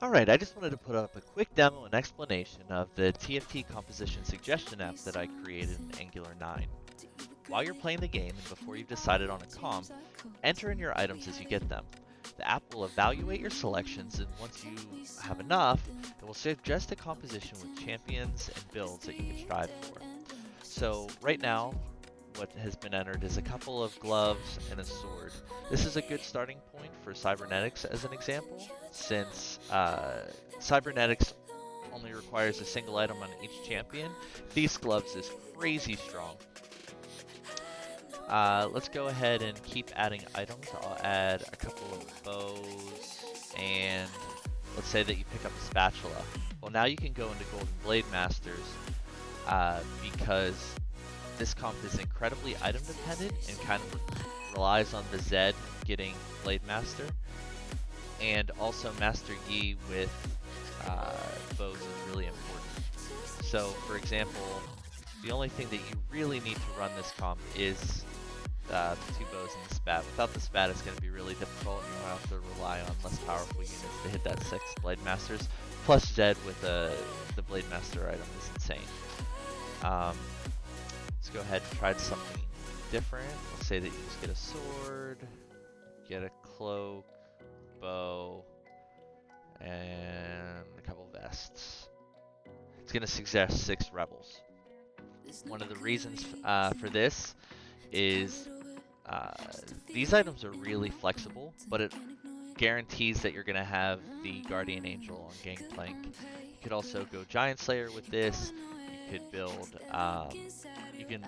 Alright, I just wanted to put up a quick demo and explanation of the TFT composition suggestion app that I created in Angular 9. While you're playing the game and before you've decided on a comp, enter in your items as you get them. The app will evaluate your selections, and once you have enough, it will suggest a composition with champions and builds that you can strive for. So right now, what has been entered is a couple of gloves and a sword. This is a good starting point for cybernetics as an example, since cybernetics only requires a single item on each champion. These gloves is crazy strong. Let's go ahead and keep adding items. I'll add a couple of bows, and let's say that you pick up a spatula. Well, now you can go into Golden Blade Masters because this comp is incredibly item dependent and kind of relies on the Zed getting Blade Master, and also Master Yi with bows is really important. So, for example, the only thing that you really need to run this comp is the two bows and the spat. Without the spat, it's going to be really difficult, and you'll have to rely on less powerful units to hit that 6 Blade Masters. Plus Zed with the Blade Master item is insane. Let's go ahead and try something different. Let's say that you just get a sword, get a cloak, bow, and a couple vests. It's going to suggest 6 rebels. One of the reasons for this is these items are really flexible, but it guarantees that you're going to have the Guardian Angel on Gangplank. You could also go Giant Slayer with this. You could build, you can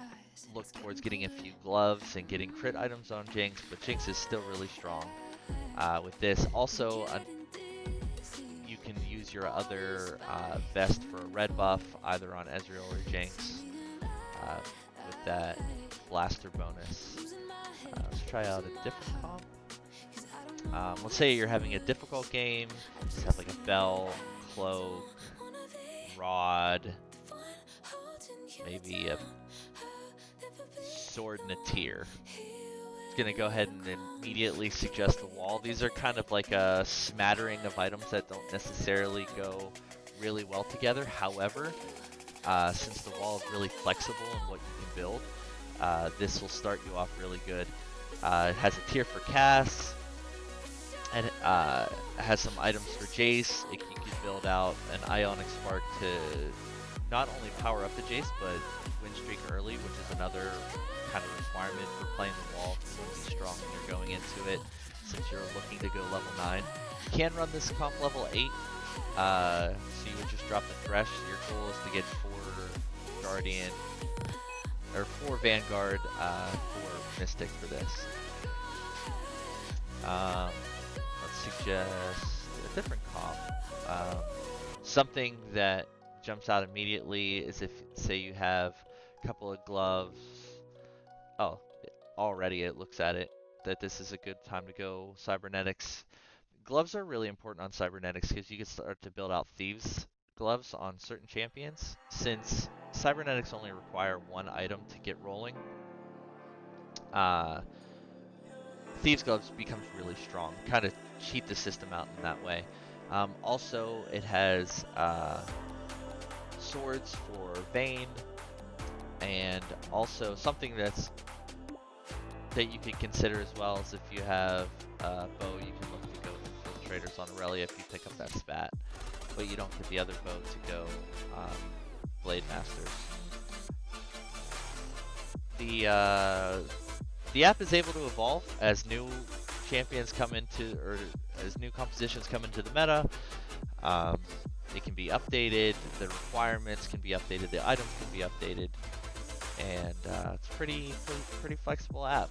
look towards getting a few gloves and getting crit items on Jinx, but Jinx is still really strong with this. Also, you can use your other vest for a red buff, either on Ezreal or Jinx, with that blaster bonus. Let's try out a different comp. Let's say you're having a difficult game, just have like a bell, cloak, rod, maybe a sword and a tier. It's going to go ahead and immediately suggest the wall. These are kind of like a smattering of items that don't necessarily go really well together. However, since the wall is really flexible in what you can build, this will start you off really good. It has a tier for casts, and it has some items for Jace. You can build out an Ionic Spark to not only power up the Jace, but win streak early, which is another kind of requirement for playing the wall. You want to be strong when you're going into it, since you're looking to go level 9. You can run this comp level 8, so you would just drop the Thresh. Your goal is to get 4 Guardian, or 4 Vanguard, 4 Mystic for this. Let's suggest a different comp. Something that jumps out immediately is if, say, you have a couple of gloves. Oh, already it looks at it that this is a good time to go cybernetics. Gloves are really important on cybernetics because you can start to build out thieves gloves on certain champions. Since cybernetics only require 1 item to get rolling, thieves gloves becomes really strong. Kind of cheat the system out in that way. Also, it has swords for Vayne, and also something that you could consider as well is if you have a bow, you can look to go Infiltrators on Aurelia if you pick up that spat, but you don't get the other bow to go Blade Masters. The app is able to evolve as new champions come into, or as new compositions come into the meta. It can be updated, the requirements can be updated, the items can be updated, and it's pretty flexible app.